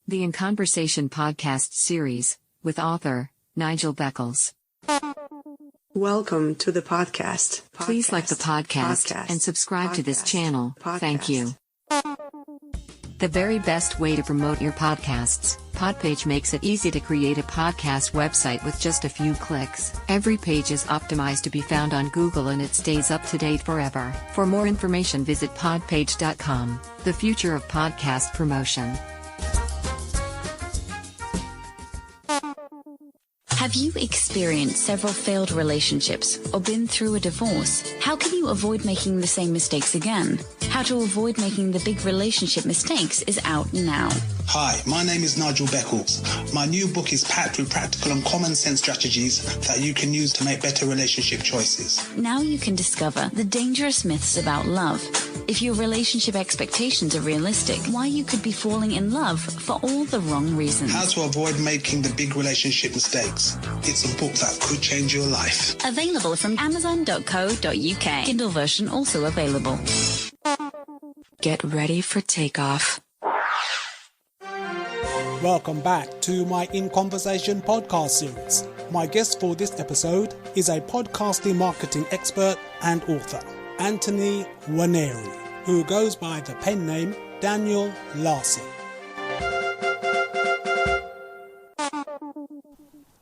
The In Conversation podcast series, with author Nigel Beckles. Welcome to the podcast. Please like the podcast and subscribe to this channel. Thank you. The very best way to promote your podcasts. Podpage makes it easy to create a podcast website with just a few clicks. Every page is optimized to be found on Google and it stays up to date forever. For more information, visit podpage.com. The future of podcast promotion. Have you experienced several failed relationships or been through a divorce? How can you avoid making the same mistakes again? How to avoid making the big relationship mistakes is out now. Hi, my name is Nigel Beckles. My new book is packed with practical and common sense strategies that you can use to make better relationship choices. Now you can discover the dangerous myths about love. If your relationship expectations are realistic, why you could be falling in love for all the wrong reasons. How to avoid making the big relationship mistakes. It's a book that could change your life. Available from amazon.co.uk. Kindle version also available. Get ready for takeoff. Welcome back to my In Conversation podcast series. My guest for this episode is a podcasting marketing expert and author, Anthony Nwaneri, who goes by the pen name Daniel Larson.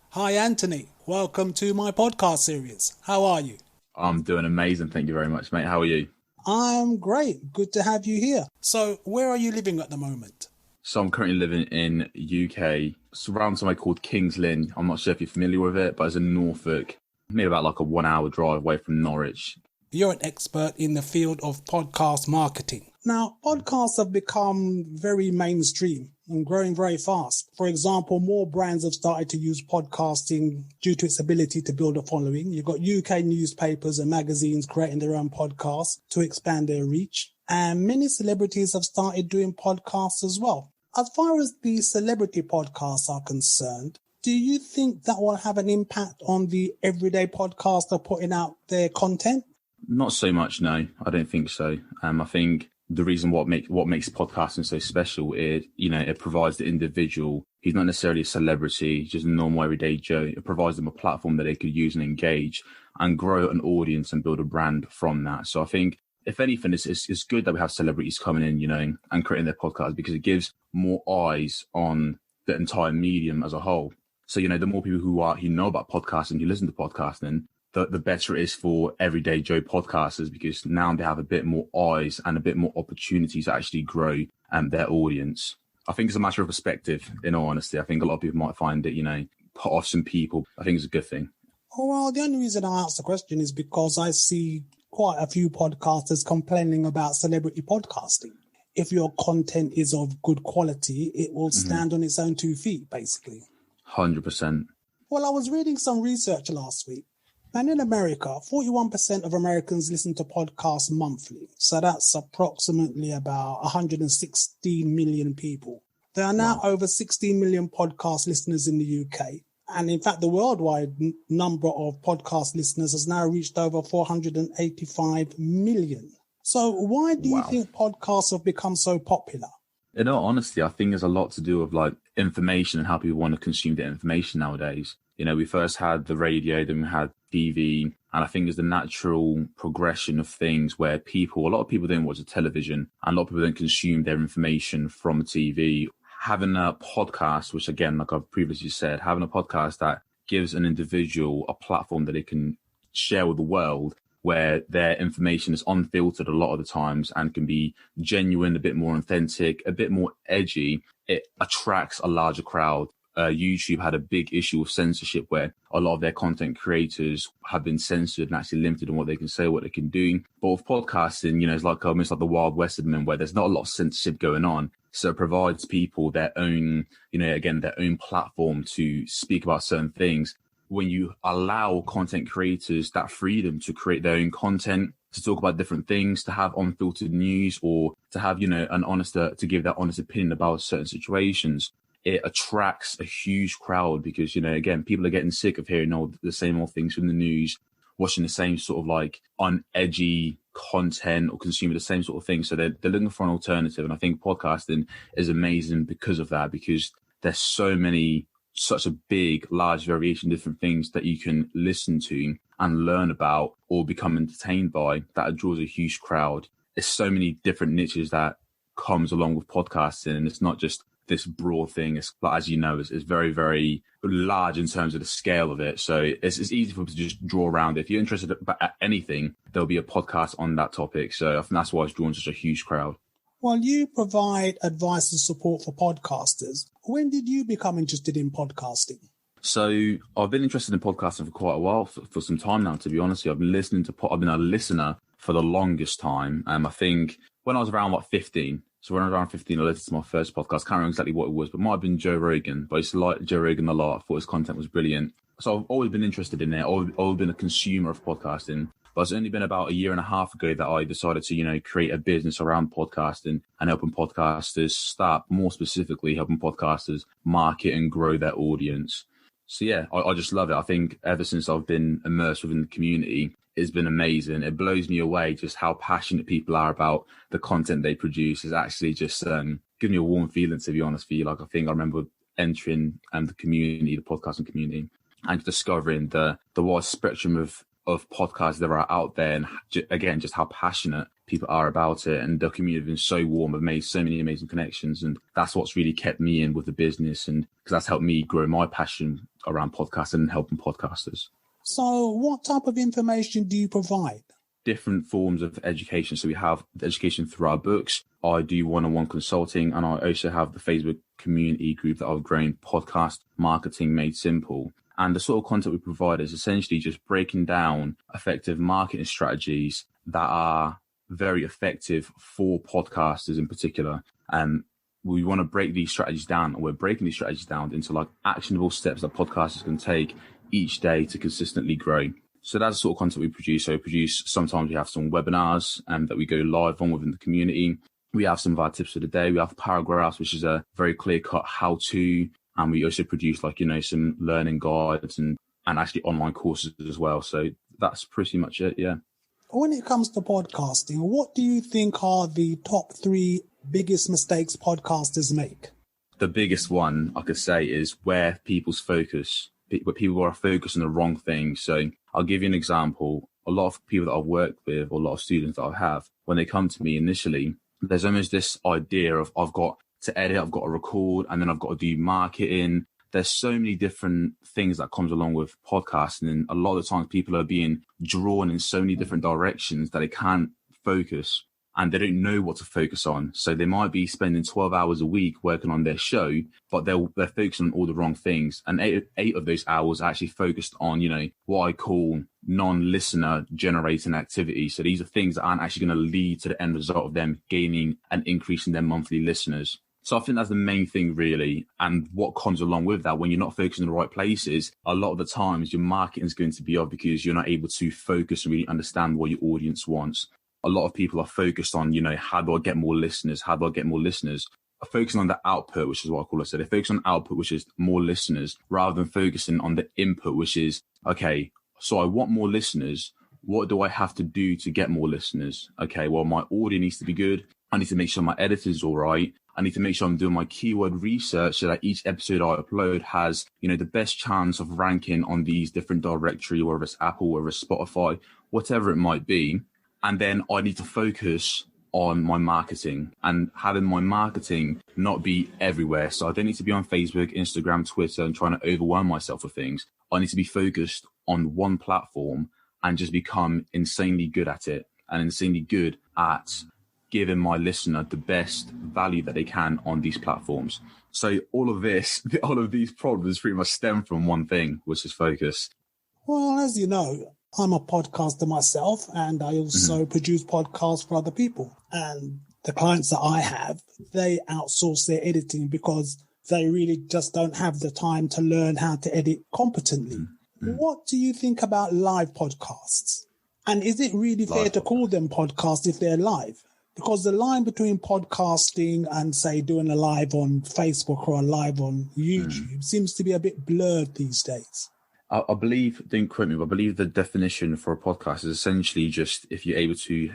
Hi Anthony, welcome to my podcast series. How are you? I'm doing amazing, thank you very much, mate. How are you? I'm great, good to have you here. So where are you living at the moment? So I'm currently living in UK, surrounded somewhere called King's Lynn. I'm not sure if you're familiar with it, but it's in Norfolk, maybe about like a 1 hour drive away from Norwich. You're an expert in the field of podcast marketing. Now, podcasts have become very mainstream and growing very fast. For example, more brands have started to use podcasting due to its ability to build a following. You've got UK newspapers and magazines creating their own podcasts to expand their reach. And many celebrities have started doing podcasts as well. As far as the celebrity podcasts are concerned, do you think that will have an impact on the everyday podcaster putting out their content? Not so much, no. I don't think so. I think the reason what makes podcasting so special is, it provides the individual. He's not necessarily a celebrity, just a normal everyday Joe. It provides them a platform that they could use and engage and grow an audience and build a brand from that. So I think, if anything, it's good that we have celebrities coming in, and creating their podcasts because it gives more eyes on the entire medium as a whole. So, the more people who know about podcasting, who listen to podcasting, the better it is for everyday Joe podcasters because now they have a bit more eyes and a bit more opportunities to actually grow their audience. I think it's a matter of perspective, in all honesty. I think a lot of people might find it, put off some people. I think it's a good thing. Oh, well, the only reason I asked the question is because I see quite a few podcasters complaining about celebrity podcasting. If your content is of good quality, it will stand on its own 2 feet, basically. 100%. Well, I was reading some research last week, and in America, 41% of Americans listen to podcasts monthly. So that's approximately about 116 million people. There are now over 16 million podcast listeners in the UK. And in fact, the worldwide number of podcast listeners has now reached over 485 million. So why do you think podcasts have become so popular? In all honesty, I think there's a lot to do with information and how people want to consume the information nowadays. We first had the radio, then we had TV, and I think it's the natural progression of things where a lot of people don't watch the television and a lot of people don't consume their information from TV. Having a podcast, which again, like I've previously said, having a podcast that gives an individual a platform that they can share with the world where their information is unfiltered a lot of the times and can be genuine, a bit more authentic, a bit more edgy, it attracts a larger crowd. YouTube had a big issue with censorship where a lot of their content creators have been censored and actually limited on what they can say, what they can do. But with podcasting, it's almost like the Wild West where there's not a lot of censorship going on. So it provides people their own, their own platform to speak about certain things. When you allow content creators that freedom to create their own content, to talk about different things, to have unfiltered news or to have, to give that honest opinion about certain situations, it attracts a huge crowd because, people are getting sick of hearing all the same old things from the news, watching the same sort of unedgy content or consuming the same sort of thing. So they're looking for an alternative. And I think podcasting is amazing because of that, because there's such a big, large variation of different things that you can listen to and learn about or become entertained by that draws a huge crowd. There's so many different niches that comes along with podcasting, and it's not just this broad thing. It's, as you know, it's very, very large in terms of the scale of it. So it's easy for people to just draw around it. If you're interested at anything, there'll be a podcast on that topic. So I think that's why it's drawn such a huge crowd. Well, you provide advice and support for podcasters. When did you become interested in podcasting? So I've been interested in podcasting for quite a while, for some time now, to be honest. I've been I've been a listener for the longest time. I think when I was around 15. So when I was around 15, I listened to my first podcast. Can't remember exactly what it was, but it might have been Joe Rogan. But I used to like Joe Rogan a lot. I thought his content was brilliant. So I've always been interested in it. I've always been a consumer of podcasting. But it's only been about a year and a half ago that I decided to, create a business around podcasting and helping podcasters start, more specifically, helping podcasters market and grow their audience. So yeah, I just love it. I think ever since I've been immersed within the community, it's been amazing. It blows me away just how passionate people are about the content they produce. It's actually just giving me a warm feeling, to be honest with you. Like, I think I remember entering the community, the podcasting community, and discovering the wide spectrum of podcasts that are out there, and again, just how passionate people are about it. And the community has been so warm. I've made so many amazing connections, and that's what's really kept me in with the business, and because that's helped me grow my passion around podcasting and helping podcasters. So what type of information do you provide? Different forms of education. So we have education through our books. I do one-on-one consulting, and I also have the Facebook community group that I've grown, Podcast Marketing Made Simple. And the sort of content we provide is essentially just breaking down effective marketing strategies that are very effective for podcasters in particular. We want to break these strategies down, and we're breaking these strategies down into like actionable steps that podcasters can take each day to consistently grow. So that's the sort of content we produce. So sometimes we have some webinars that we go live on within the community. We have some of our tips of the day. We have paragraphs, which is a very clear-cut how-to. And we also produce some learning guides and actually online courses as well. So that's pretty much it, yeah. When it comes to podcasting, what do you think are the top 3 biggest mistakes podcasters make? The biggest one I could say is where people's focus, where people are focused on the wrong thing. So I'll give you an example. A lot of people that I've worked with, or a lot of students that I have, when they come to me initially, there's almost this idea of I've got to edit, I've got to record, and then I've got to do marketing. There's so many different things that comes along with podcasting, and a lot of the times people are being drawn in so many different directions that they can't focus, and they don't know what to focus on. So they might be spending 12 hours a week working on their show, but they're focusing on all the wrong things. And eight of those hours are actually focused on, what I call non-listener generating activity. So these are things that aren't actually going to lead to the end result of them gaining an increase in their monthly listeners. So I think that's the main thing, really. And what comes along with that, when you're not focusing in the right places, a lot of the times your marketing is going to be off because you're not able to focus and really understand what your audience wants. A lot of people are focused on, how do I get more listeners? How do I get more listeners? Focusing on the output, which is what I call it. So they focus on output, which is more listeners, rather than focusing on the input, which is, okay, so I want more listeners. What do I have to do to get more listeners? Okay, well, my audio needs to be good. I need to make sure my editor's all right. I need to make sure I'm doing my keyword research so that each episode I upload has, the best chance of ranking on these different directory, whether it's Apple, whether it's Spotify, whatever it might be. And then I need to focus on my marketing and having my marketing not be everywhere. So I don't need to be on Facebook, Instagram, Twitter, and trying to overwhelm myself with things. I need to be focused on one platform and just become insanely good at it, and insanely good at giving my listener the best value that they can on these platforms. So all of these problems pretty much stem from one thing, which is focus. Well, as you know, I'm a podcaster myself, and I also produce podcasts for other people. And the clients that I have, they outsource their editing because they really just don't have the time to learn how to edit competently. What do you think about live podcasts? And is it really fair to call them podcasts if they're live? Because the line between podcasting and, say, doing a live on Facebook or a live on YouTube seems to be a bit blurred these days. I believe, don't quote me, but I believe the definition for a podcast is essentially just if you're able to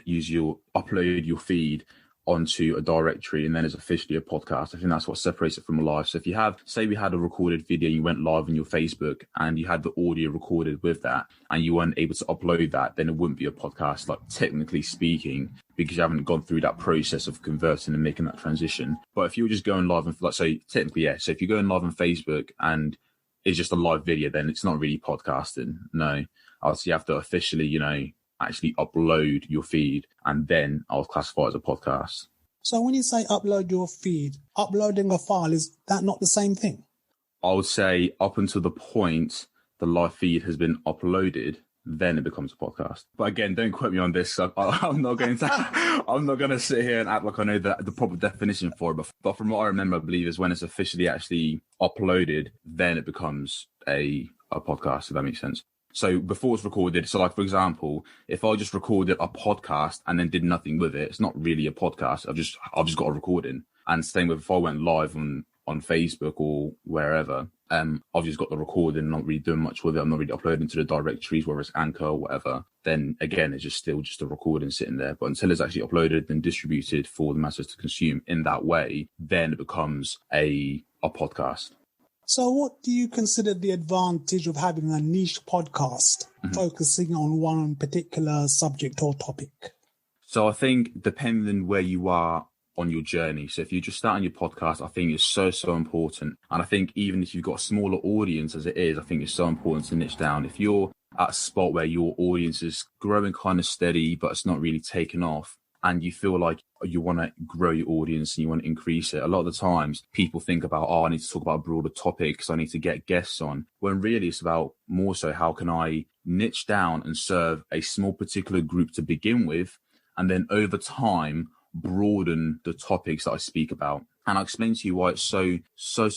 upload your feed onto a directory and then it's officially a podcast. I think that's what separates it from a live. So if you have, say we had a recorded video and you went live on your Facebook and you had the audio recorded with that and you weren't able to upload that, then it wouldn't be a podcast, like technically speaking, because you haven't gone through that process of converting and making that transition. But if you were just going live and like, so technically, yeah. So if you're going live on Facebook and it's just a live video, then it's not really podcasting. No, so you have to officially, actually upload your feed, and then I'll classify it as a podcast. So when you say upload your feed, uploading a file, is that not the same thing? I would say up until the point the live feed has been uploaded, then it becomes a podcast. But again, don't quote me on this. I'm not going to sit here and act like I know the proper definition for it. But from what I remember, I believe is when it's officially actually uploaded, then it becomes a podcast, if that makes sense. So before it's recorded, so like, for example, if I just recorded a podcast and then did nothing with it, it's not really a podcast. I've just got a recording. And same with if I went live on Facebook or wherever, I've just got the recording, not really doing much with it. I'm not really uploading to the directories, whether it's Anchor or whatever. Then again, it's just still just a recording sitting there. But until it's actually uploaded and distributed for the masses to consume in that way, then it becomes a podcast. So what do you consider the advantage of having a niche podcast focusing on one particular subject or topic? So I think depending where you are on your journey. So if you're just starting your podcast, I think it's so important. And I think even if you've got a smaller audience as it is, I think it's so important to niche down. If you're at a spot where your audience is growing kind of steady, but it's not really taken off, and you feel like you want to grow your audience and you want to increase it, a lot of the times people think about, I need to talk about broader topics, I need to get guests on, when really it's about more so how can I niche down and serve a small particular group to begin with, and then over time broaden the topics that I speak about. And I'll explain to you why it's so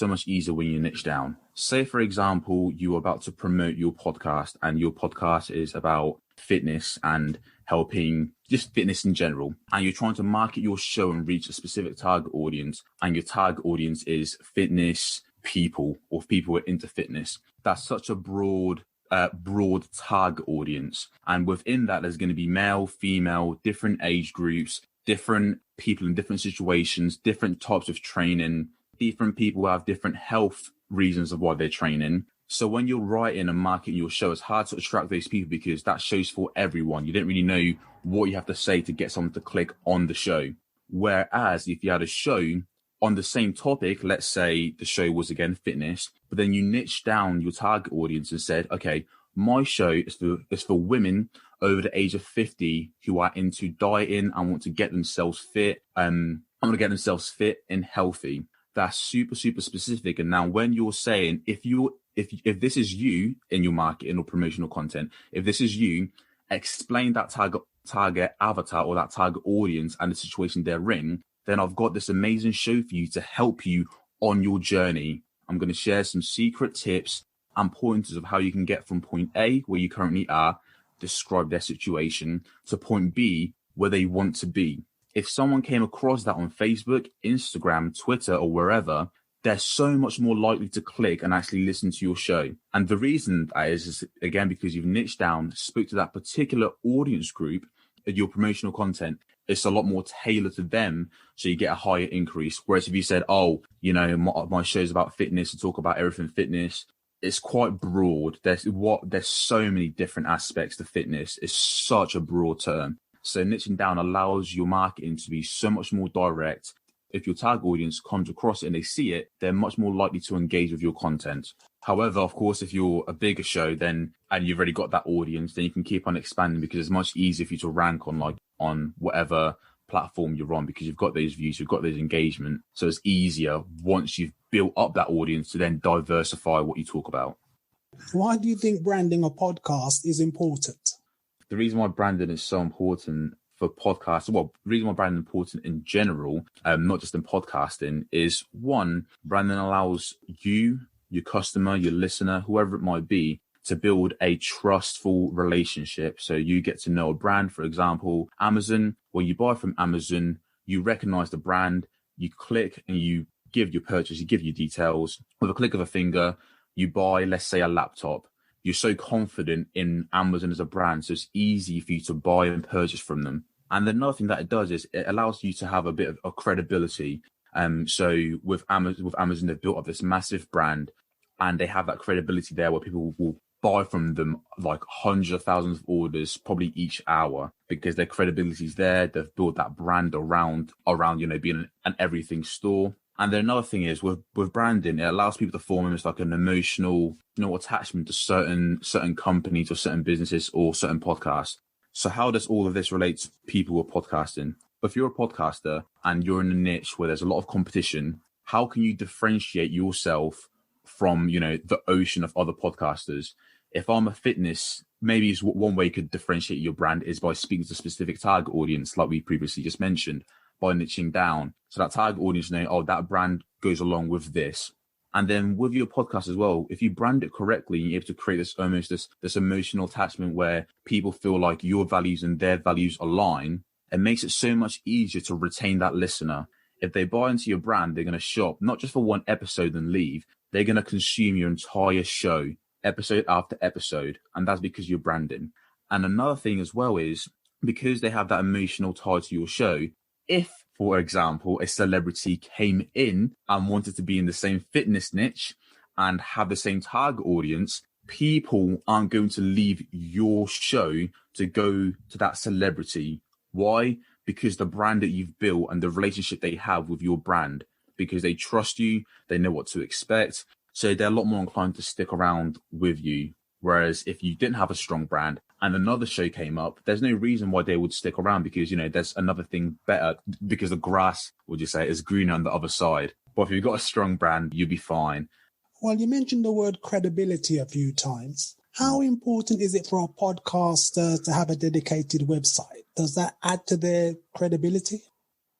much easier when you niche down. Say, for example, you're about to promote your podcast and your podcast is about fitness and helping just fitness in general. And you're trying to market your show and reach a specific target audience. And your target audience is fitness people or people who are into fitness. That's such a broad target audience. And within that, there's going to be male, female, different age groups, different people in different situations, different types of training, different people who have different health reasons of why they're training. So when you're writing and marketing your show, it's hard to attract those people because that show's for everyone. You don't really know what you have to say to get someone to click on the show. Whereas if you had a show on the same topic, let's say the show was again fitness, but then you niche down your target audience and said, okay, my show is for women over the age of 50 who are into dieting and want to get themselves fit. I want to get themselves fit and healthy. That's super, super specific. And now when you're saying, if this is you in your marketing or promotional content, if this is you, explain that target avatar or that target audience and the situation they're in, then I've got this amazing show for you to help you on your journey. I'm going to share some secret tips and pointers of how you can get from point A, where you currently are, describe their situation, to point B, where they want to be. If someone came across that on Facebook, Instagram, Twitter, or wherever, they're so much more likely to click and actually listen to your show. And the reason that is again, because you've niched down, spoke to that particular audience group, your promotional content, it's a lot more tailored to them, so you get a higher increase. Whereas if you said, my show's about fitness, to talk about everything fitness, it's quite broad. There's so many different aspects to fitness. It's such a broad term. So niching down allows your marketing to be so much more direct. If your target audience comes across it and they see it, they're much more likely to engage with your content. However, of course, if you're a bigger show and you've already got that audience, then you can keep on expanding because it's much easier for you to rank on whatever platform you're on because you've got those views, you've got those engagement. So it's easier once you've built up that audience to then diversify what you talk about. Why do you think branding a podcast is important? The reason why branding is so important for podcasts, the reason why branding is important in general, not just in podcasting, is one, branding allows you, your customer, your listener, whoever it might be, to build a trustful relationship. So you get to know a brand, for example, Amazon. When you buy from Amazon, you recognize the brand, you click and you give your purchase, you give your details. With a click of a finger, you buy, let's say, a laptop. you're so confident in Amazon as a brand, so it's easy for you to buy and purchase from them. And another thing that it does is it allows you to have a bit of credibility. So with Amazon, they've built up this massive brand, and they have that credibility there where people will buy from them like hundreds of thousands of orders probably each hour, because their credibility is there. They've built that brand around being an everything store. And then another thing is with branding, it allows people to form almost like an emotional attachment to certain companies or certain businesses or certain podcasts. So how does all of this relate to people who are podcasting? If you're a podcaster and you're in a niche where there's a lot of competition, how can you differentiate yourself from, the ocean of other podcasters? If I'm a fitness, maybe it's one way you could differentiate your brand is by speaking to a specific target audience, like we previously just mentioned, by niching down. So that target audience knowing, that brand goes along with this. And then with your podcast as well, if you brand it correctly, you're able to create this emotional attachment where people feel like your values and their values align. It makes it so much easier to retain that listener. If they buy into your brand, they're going to shop not just for one episode and leave. They're going to consume your entire show, episode after episode. And that's because you're branding. And another thing as well is because they have that emotional tie to your show, if, for example, a celebrity came in and wanted to be in the same fitness niche and have the same target audience, people aren't going to leave your show to go to that celebrity. Why? Because the brand that you've built and the relationship they have with your brand, because they trust you, they know what to expect. So they're a lot more inclined to stick around with you. Whereas if you didn't have a strong brand and another show came up, there's no reason why they would stick around, because, there's another thing better, because the grass, would you say, is greener on the other side. But if you've got a strong brand, you'll be fine. Well, you mentioned the word credibility a few times. How important is it for a podcaster to have a dedicated website? Does that add to their credibility?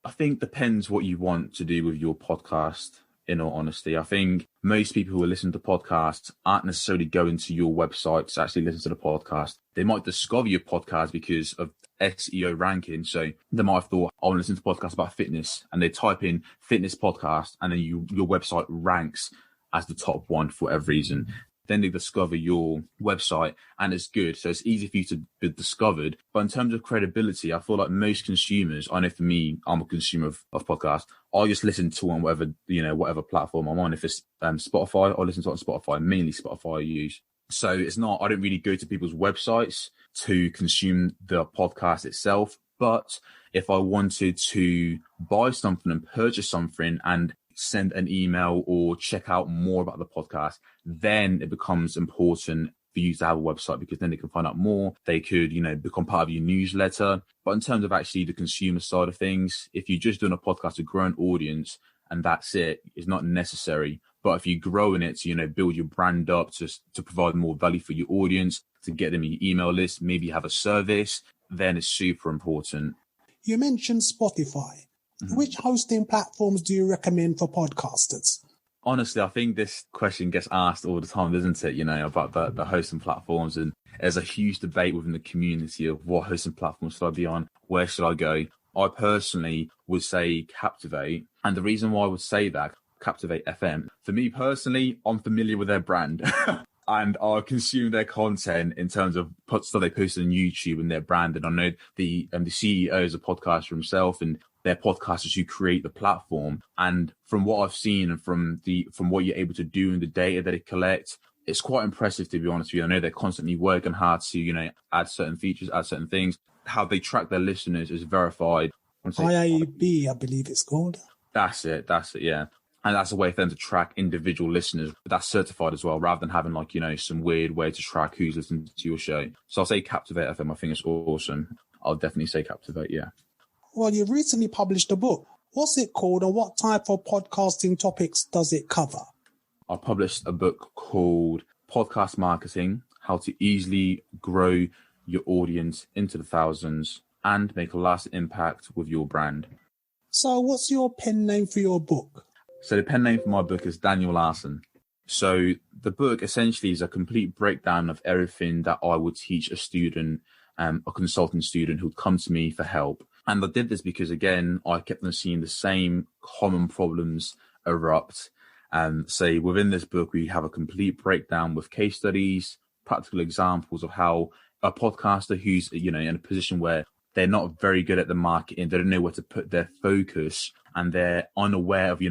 I think depends what you want to do with your podcast. In all honesty, I think most people who listen to podcasts aren't necessarily going to your website to actually listen to the podcast. They might discover your podcast because of SEO ranking. So they might have thought, I want to listen to podcasts about fitness, and they type in fitness podcast, and then your website ranks as the top one for whatever reason. Then they discover your website and it's good. So it's easy for you to be discovered. But in terms of credibility, I feel like most consumers, I know for me, I'm a consumer of podcasts. I just listen to on whatever platform I'm on. If it's Spotify, I listen to it on Spotify, mainly Spotify I use. So I don't really go to people's websites to consume the podcast itself. But if I wanted to buy something and purchase something and send an email or check out more about the podcast, then it becomes important for you to have a website, because then they can find out more. They could, become part of your newsletter. But in terms of actually the consumer side of things, if you're just doing a podcast to grow an audience and that's it, it's not necessary. But if you grow in it to, build your brand up to provide more value for your audience, to get them in your email list, maybe have a service, then it's super important. You mentioned Spotify. Mm-hmm. Which hosting platforms do you recommend for podcasters? Honestly, I think this question gets asked all the time, doesn't it? About the hosting platforms, and there's a huge debate within the community of what hosting platforms should I be on? Where should I go? I personally would say Captivate. And the reason why I would say that, Captivate FM, for me personally, I'm familiar with their brand. And I consume their content in terms of stuff they post on YouTube and their brand. And I know the CEO is a podcaster himself, and they're podcasters who create the platform. And from what I've seen and from what you're able to do and the data that they collect, it's quite impressive, to be honest with you. I know they're constantly working hard to, add certain features, add certain things. How they track their listeners is verified. IAB, I believe it's called. That's it, yeah. And that's a way for them to track individual listeners, but that's certified as well, rather than having some weird way to track who's listening to your show. So I'll say Captivate FM. I think it's awesome. I'll definitely say Captivate, yeah. Well, you've recently published a book. What's it called, and what type of podcasting topics does it cover? I published a book called Podcast Marketing, How to Easily Grow Your Audience into the Thousands and Make a Lasting Impact with Your Brand. So what's your pen name for your book? So the pen name for my book is Daniel Larson. So the book essentially is a complete breakdown of everything that I would teach a student, a consulting student who'd come to me for help. And I did this because, again, I kept on seeing the same common problems erupt. So within this book, we have a complete breakdown with case studies, practical examples of how a podcaster who's, in a position where they're not very good at the marketing, they don't know where to put their focus, and they're unaware of,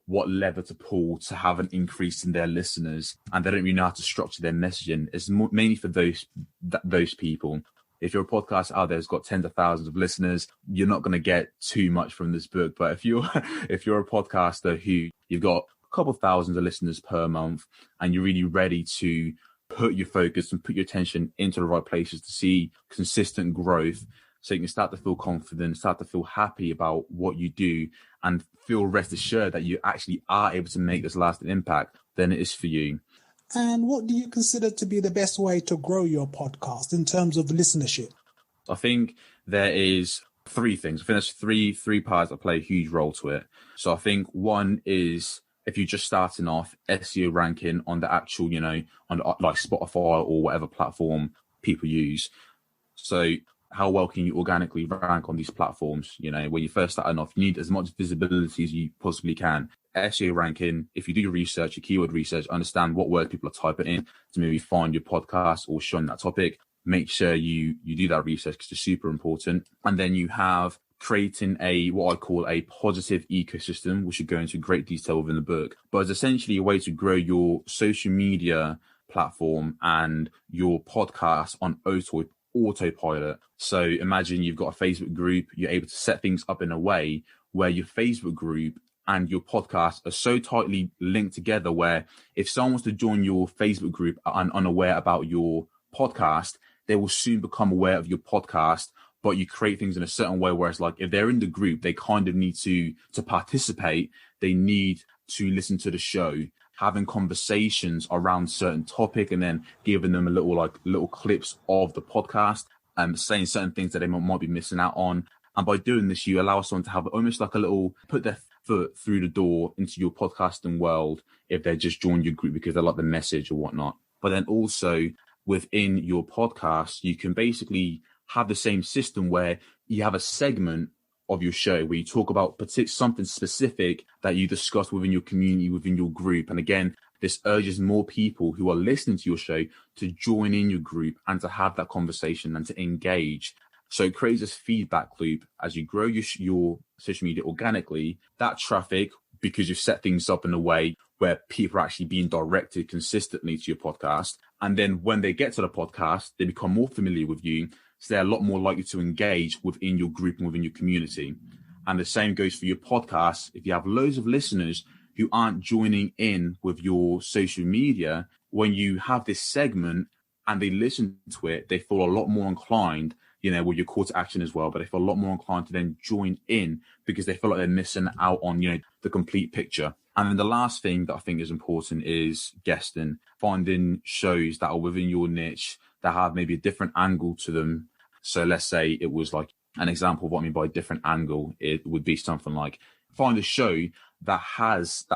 what lever to pull to have an increase in their listeners, and they don't really know how to structure their messaging. It's mainly for those people. If you're a podcast out there that's got tens of thousands of listeners, you're not going to get too much from this book. But if you're a podcaster who you've got a couple thousands of listeners per month, and you're really ready to put your focus and put your attention into the right places to see consistent growth, so you can start to feel confident, start to feel happy about what you do, and feel rest assured that you actually are able to make this lasting impact, then it is for you. And what do you consider to be the best way to grow your podcast in terms of listenership? I think there is three things. I think there's three parts that play a huge role to it. So I think one is, if you're just starting off, SEO ranking on the actual, on like Spotify or whatever platform people use. So how well can you organically rank on these platforms? When you're first starting off, you need as much visibility as you possibly can. SEO ranking, if you do your research, your keyword research, understand what words people are typing in to maybe find your podcast or show on that topic. Make sure you do that research because it's super important. And then you have creating what I call a positive ecosystem, which you go into great detail within the book, but it's essentially a way to grow your social media platform and your podcast on autopilot. So imagine you've got a Facebook group, you're able to set things up in a way where your Facebook group and your podcast are so tightly linked together where if someone wants to join your Facebook group and unaware about your podcast, they will soon become aware of your podcast. But you create things in a certain way where it's like, if they're in the group, they kind of need to participate. They need to listen to the show, having conversations around certain topic, and then giving them little clips of the podcast, saying certain things that they might be missing out on. And by doing this, you allow someone to have almost like put their foot through the door into your podcasting world if they just joined your group because they like the message or whatnot. But then also within your podcast, you can basically have the same system where you have a segment of your show where you talk about something specific that you discuss within your community, within your group. And again, this urges more people who are listening to your show to join in your group and to have that conversation and to engage. So it creates this feedback loop as you grow your social media organically. That traffic, because you've set things up in a way where people are actually being directed consistently to your podcast. And then when they get to the podcast, they become more familiar with you. So they're a lot more likely to engage within your group and within your community. And the same goes for your podcast. If you have loads of listeners who aren't joining in with your social media, when you have this segment and they listen to it, they feel a lot more inclined, with your call to action as well, but they feel a lot more inclined to then join in because they feel like they're missing out on, the complete picture. And then the last thing that I think is important is guesting, finding shows that are within your niche that have maybe a different angle to them. So let's say it was like an example of what I mean by a different angle. It would be something like find a show that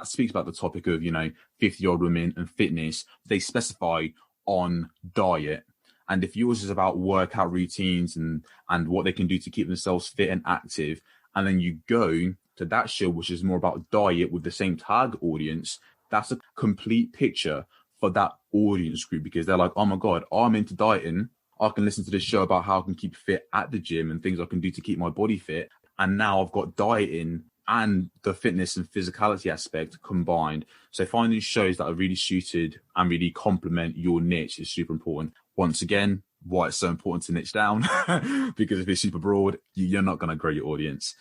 speaks about the topic of, 50-year-old women and fitness. They specify on diet. And if yours is about workout routines and what they can do to keep themselves fit and active, and then you go to that show, which is more about diet with the same target audience, that's a complete picture for that audience group because they're like, oh my God, I'm into dieting. I can listen to this show about how I can keep fit at the gym and things I can do to keep my body fit. And now I've got dieting and the fitness and physicality aspect combined. So finding shows that are really suited and really complement your niche is super important. Once again, why it's so important to niche down, because if it's super broad, you're not going to grow your audience.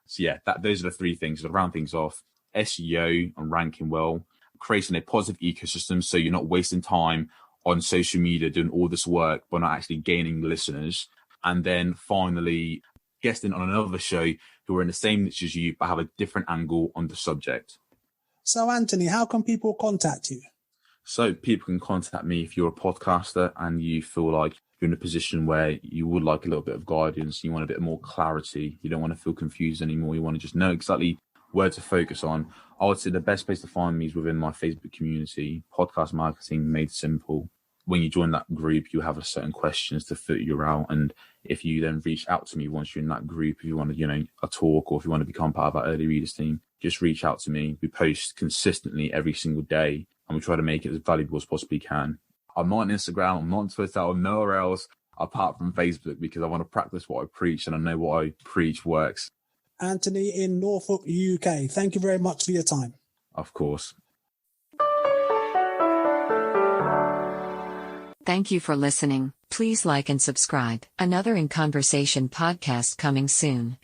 So yeah, those are the three things. To round things off, SEO and ranking well, creating a positive ecosystem so you're not wasting time on social media doing all this work but not actually gaining listeners. And then finally, guesting on another show who are in the same niche as you but have a different angle on the subject. So Anthony, how can people contact you? So people can contact me if you're a podcaster and you feel like you're in a position where you would like a little bit of guidance, you want a bit more clarity, you don't want to feel confused anymore, you want to just know exactly where to focus on. I would say the best place to find me is within my Facebook community, Podcast Marketing Made Simple. When you join that group, you have certain questions to filter you out. And if you then reach out to me once you're in that group, if you want to, a talk, or if you want to become part of our early readers team, just reach out to me. We post consistently every single day and we try to make it as valuable as possibly can. I'm not on Instagram, I'm not on Twitter, or nowhere else apart from Facebook, because I want to practice what I preach, and I know what I preach works. Anthony in Norfolk, UK, thank you very much for your time. Of course. Thank you for listening. Please like and subscribe. Another In Conversation podcast coming soon.